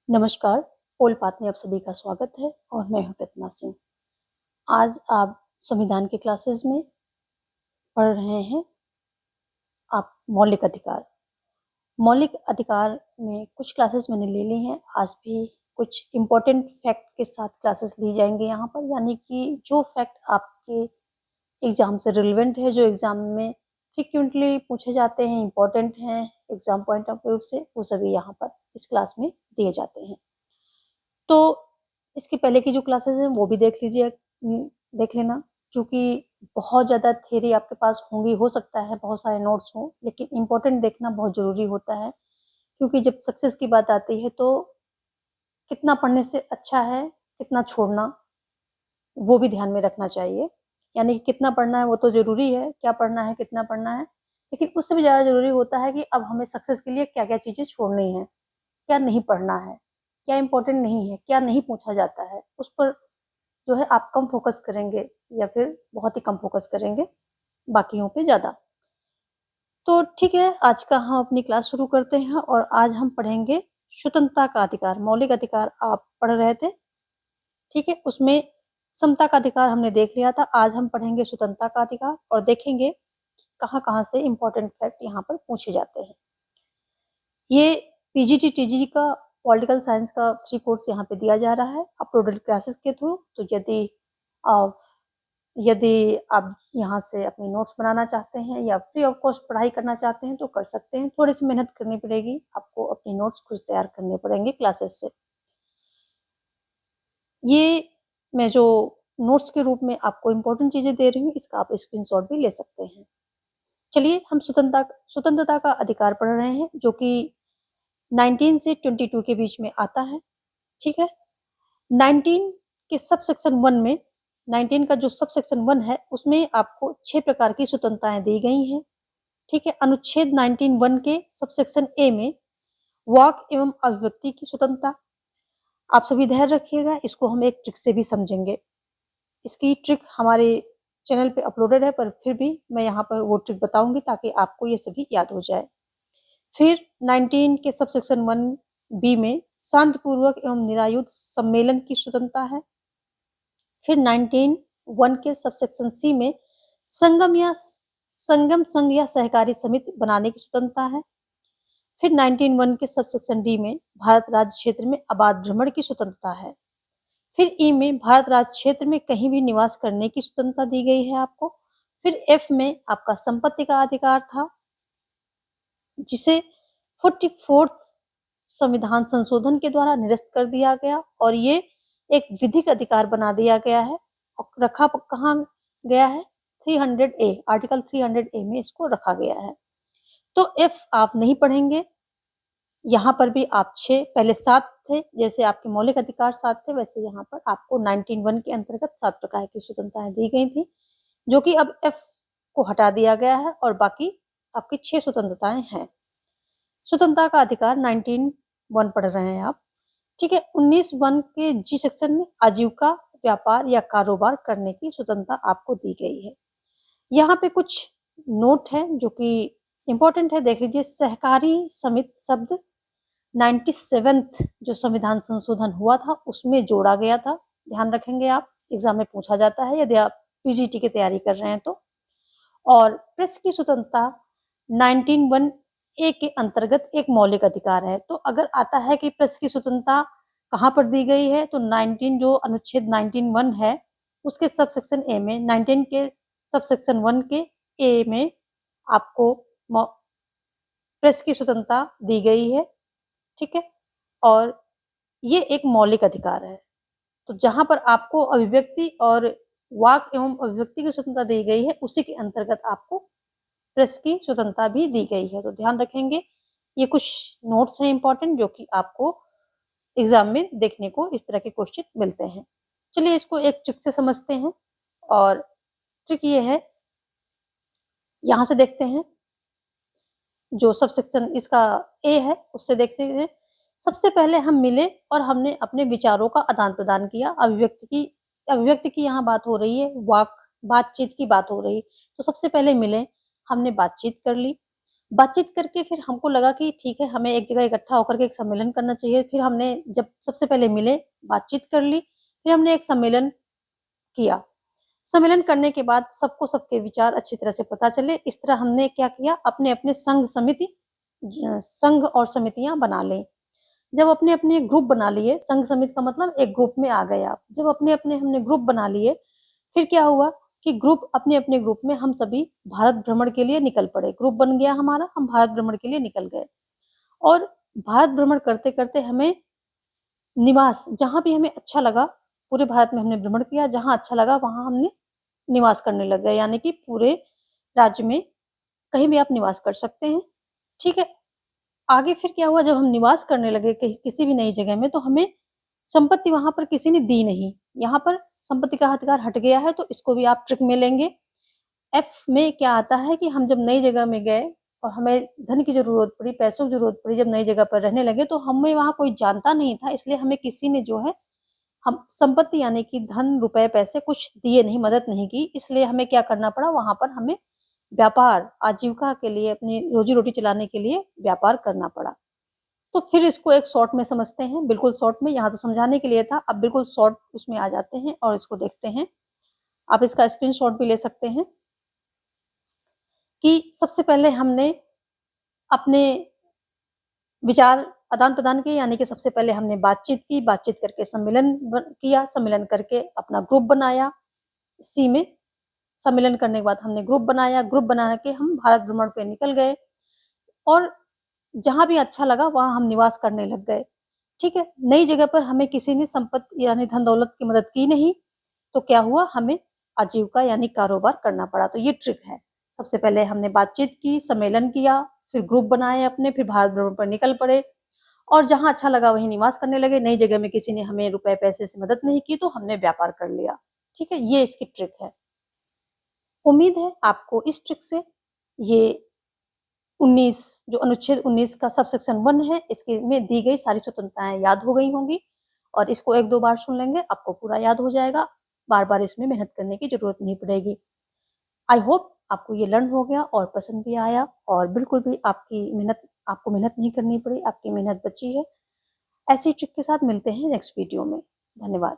नमस्कार, पोल पाथ में आप सभी का स्वागत है और मैं हूं रत्ना सिंह। आज आप संविधान की क्लासेस में पढ़ रहे हैं आप मौलिक अधिकार। मौलिक अधिकार में कुछ क्लासेस मैंने ले ली हैं। आज भी कुछ इम्पोर्टेंट फैक्ट के साथ क्लासेस ली जाएंगे यहाँ पर, यानी कि जो फैक्ट आपके एग्जाम से रिलेवेंट है, जो एग्जाम में फ्रिक्वेंटली पूछे जाते हैं, इम्पोर्टेंट हैं एग्जाम पॉइंट ऑफ व्यू से, वो सभी यहाँ पर इस क्लास में दिए जाते हैं। तो इसके पहले की जो क्लासेस हैं वो भी देख लीजिए, देख लेना, क्योंकि बहुत ज़्यादा थ्योरी आपके पास होंगी, हो सकता है बहुत सारे नोट्स हों, लेकिन इम्पोर्टेंट देखना बहुत ज़रूरी होता है। क्योंकि जब सक्सेस की बात आती है तो कितना पढ़ने से अच्छा है, कितना छोड़ना वो भी ध्यान में रखना चाहिए। यानी कि कितना पढ़ना है वो तो ज़रूरी है, क्या पढ़ना है, कितना पढ़ना है, लेकिन उससे भी ज़्यादा ज़रूरी होता है कि अब हमें सक्सेस के लिए क्या-क्या चीज़ें छोड़नी हैं, क्या नहीं पढ़ना है, क्या इम्पोर्टेंट नहीं है, क्या नहीं पूछा जाता है, उस पर जो है आप कम फोकस करेंगे या फिर बहुत ही कम फोकस करेंगे, बाकियों पे ज़्यादा। तो ठीक है, आज का हम अपनी क्लास शुरू करते हैं और आज हम पढ़ेंगे स्वतंत्रता का अधिकार। मौलिक अधिकार आप पढ़ रहे थे, ठीक है, उसमें समता का अधिकार हमने देख लिया था। आज हम पढ़ेंगे स्वतंत्रता का अधिकार और देखेंगे कहाँ-कहाँ से इम्पोर्टेंट फैक्ट यहाँ पर पूछे जाते हैं। ये पीजीटी टीजीटी का पॉलिटिकल साइंस का फ्री कोर्स यहाँ पे दिया जा रहा है अपलोडेड क्लासेस के थ्रू। तो आप यदि आप यहाँ से अपने नोट्स बनाना चाहते हैं या फ्री ऑफ कॉस्ट पढ़ाई करना चाहते हैं तो कर सकते हैं। थोड़ी सी मेहनत करनी पड़ेगी, आपको अपने नोट्स खुद तैयार करने पड़ेंगे क्लासेस से। ये मैं जो नोट्स के रूप में आपको इम्पोर्टेंट चीजें दे रही हूँ, इसका आप स्क्रीनशॉट भी ले सकते हैं। चलिए, हम स्वतंत्रता का अधिकार पढ़ रहे हैं, जो कि 19 से 22 के बीच में आता है, ठीक है। 19 के सब सेक्शन 1 में, 19 का जो सब सेक्शन 1 है उसमें आपको 6 प्रकार की स्वतंत्रताएं दी गई हैं, ठीक है। अनुच्छेद 19(1) के सब सेक्शन ए में वाक एवं अभिव्यक्ति की स्वतंत्रता, आप सभी ध्यान रखिएगा, इसको हम एक ट्रिक से भी समझेंगे। इसकी ट्रिक हमारे चैनल पे अपलोडेड है, पर फिर भी मैं यहाँ पर वो ट्रिक बताऊंगी ताकि आपको ये सभी याद हो जाए। फिर 19 के सब सेक्शन 1(b) में शांतिपूर्वक एवं निरायुध सम्मेलन की स्वतंत्रता है। फिर 19(1) के सब सेक्शन सी में संगम संघ या सहकारी समिति बनाने की स्वतंत्रता है। फिर 19(1) के सब सेक्शन डी में भारत राज्य क्षेत्र में आबाद भ्रमण की स्वतंत्रता है। फिर ई में भारत राज्य क्षेत्र में कहीं भी निवास करने की स्वतंत्रता दी गई है आपको। फिर एफ में आपका संपत्ति का अधिकार था, जिसे 44th संविधान संशोधन के द्वारा निरस्त कर दिया गया और ये एक विधिक अधिकार बना दिया गया है। और रखा कहाँ गया है? 300A, आर्टिकल 300A में इसको रखा गया है। तो एफ आप नहीं पढ़ेंगे, यहाँ पर भी आप 6, पहले 7 थे, जैसे आपके मौलिक अधिकार 7 थे, वैसे यहाँ पर आपको 19(1) के अंतर्गत 7 प्रकार की स्वतंत्रताएं दी गई थी, जो कि अब एफ को हटा दिया गया है और बाकी आपकी 6 स्वतंत्रताएं हैं। स्वतंत्रता का अधिकार 19(1) पढ़ रहे हैं आप, ठीक है। 19(1) के जी सेक्शन में आजीविका, व्यापार या कारोबार करने की स्वतंत्रता आपको दी गई है। यहाँ पे कुछ नोट है जो कि इम्पोर्टेंट है, देख लीजिए। सहकारी समिति शब्द 97th जो संविधान संशोधन हुआ था उसमें जोड़ा गया था, ध्यान रखेंगे आप, एग्जाम में पूछा जाता है यदि आप पीजीटी की तैयारी कर रहे हैं तो। और प्रेस की स्वतंत्रता 19(1) के अंतर्गत एक मौलिक अधिकार है। तो अगर आता है कि प्रेस की स्वतंत्रता कहाँ पर दी गई है, तो 19 जो अनुच्छेद 19(1) है उसके सब सेक्शन ए में, 19 के सब सेक्शन 1 के ए में आपको प्रेस की स्वतंत्रता दी गई है, ठीक है। और ये एक मौलिक अधिकार है। तो जहां पर आपको अभिव्यक्ति और वाक एवं अभिव्यक्ति की स्वतंत्रता दी गई है, उसी के अंतर्गत आपको प्रेस की स्वतंत्रता भी दी गई है। तो ध्यान रखेंगे, ये कुछ नोट्स हैं इंपॉर्टेंट जो कि आपको एग्जाम में देखने को इस तरह के क्वेश्चन मिलते हैं। चलिए, इसको एक ट्रिक से समझते हैं। और ट्रिक ये है, यहां से देखते हैं, जो सब सेक्शन इसका ए है उससे देखते हैं। सबसे पहले हम मिले और हमने अपने विचारों का आदान प्रदान किया। अभिव्यक्ति की यहाँ बात हो रही है, बातचीत की बात हो रही है। तो सबसे पहले मिले, हमने बातचीत कर ली। बातचीत करके फिर हमको लगा कि ठीक है, हमें एक जगह इकट्ठा होकर के एक सम्मेलन करना चाहिए। फिर हमने जब सबसे पहले मिले, बातचीत कर ली, फिर हमने एक सम्मेलन किया। सम्मेलन करने के बाद सबको सबके विचार अच्छी तरह से पता चले। इस तरह हमने क्या किया, अपने-अपने संघ और समितियाँ बना ली। जब अपने-अपने ग्रुप बना लिए, संघ समिति का मतलब एक ग्रुप में आ गए आप। जब अपने-अपने हमने ग्रुप बना लिए, फिर क्या हुआ कि ग्रुप अपने-अपने ग्रुप में हम सभी भारत भ्रमण के लिए निकल पड़े। ग्रुप बन गया हमारा, हम भारत भ्रमण के लिए निकल गए और भारत भ्रमण करते-करते हमें निवास जहाँ भी हमें अच्छा लगा, पूरे भारत में हमने भ्रमण किया, जहाँ अच्छा लगा वहाँ हमने निवास करने लग गए, यानी कि पूरे राज्य में कहीं भी आप निवास कर सकते हैं, ठीक है? आगे फिर क्या हुआ, जब हम निवास करने लगे कहीं किसी भी नई जगह में, तो हमें संपत्ति वहाँ पर किसी ने दी नहीं। यहाँ पर संपत्ति का अधिकार हट गया है, तो इसको भी आप ट्रिक में लेंगे। एफ में क्या आता है कि हम जब नई जगह में गए और हमें धन की ज़रूरत पड़ी, पैसों की ज़रूरत पड़ी, जब नई जगह पर रहने लगे, तो हमें वहाँ कोई जानता नहीं था, इसलिए हमें किसी ने जो है हम संपत्ति यानी कि धन, रुपए, पैसे कुछ दिए नहीं, मदद नहीं की, इसलिए हमें क्या करना पड़ा, वहाँ पर हमें व्यापार, आजीविका के लिए, अपनी रोज़ी-रोटी चलाने के लिए व्यापार करना पड़ा। तो फिर इसको एक शॉर्ट में समझते हैं, बिल्कुल शॉर्ट में, यहाँ तो समझाने के लिए था, अब बिल्कुल शॉर्ट उसमें आ जाते हैं और इसको देखते हैं। आप इसका स्क्रीनशॉट भी ले सकते हैं कि सबसे पहले हमने अपने विचार आदान-प्रदान किए, यानी कि सबसे पहले हमने बातचीत की, बातचीत करके किया, सम्मेलन करके अपना ग्रुप बनाया। सी में सम्मेलन करने के बाद हमने ग्रुप बनाया, ग्रुप बना के हम भारत भ्रमण पे निकल गए और जहाँ भी अच्छा लगा वहाँ हम निवास करने लग गए, ठीक है? नई जगह पर हमें किसी ने संपत्ति यानी धन-दौलत की मदद की नहीं, तो क्या हुआ, हमें आजीविका यानी कारोबार करना पड़ा। तो ये ट्रिक है। सबसे पहले हमने बातचीत की, सम्मेलन किया, फिर ग्रुप बनाए अपने, फिर भारत भ्रमण पर निकल पड़े और जहाँ अच्छा लगा वहीं निवास करने लगे। नई जगह में किसी ने हमें रुपए पैसे से मदद नहीं की, तो हमने व्यापार कर लिया, ठीक है? ये इसकी ट्रिक है। उम्मीद है आपको इस ट्रिक से ये 19 जो अनुच्छेद 19 का सबसेक्शन 1 है, इसके में दी गई सारी स्वतंत्रताएँ याद हो गई होंगी और इसको 1-2 बार सुन लेंगे, आपको पूरा याद हो जाएगा। बार-बार इसमें मेहनत करने की ज़रूरत नहीं पड़ेगी। आई होप आपको ये लर्न हो गया और पसंद भी आया और बिल्कुल भी आपको मेहनत नहीं करनी पड़ी, आपकी मेहनत बची है। ऐसी ट्रिक के साथ मिलते हैं नेक्स्ट वीडियो में। धन्यवाद।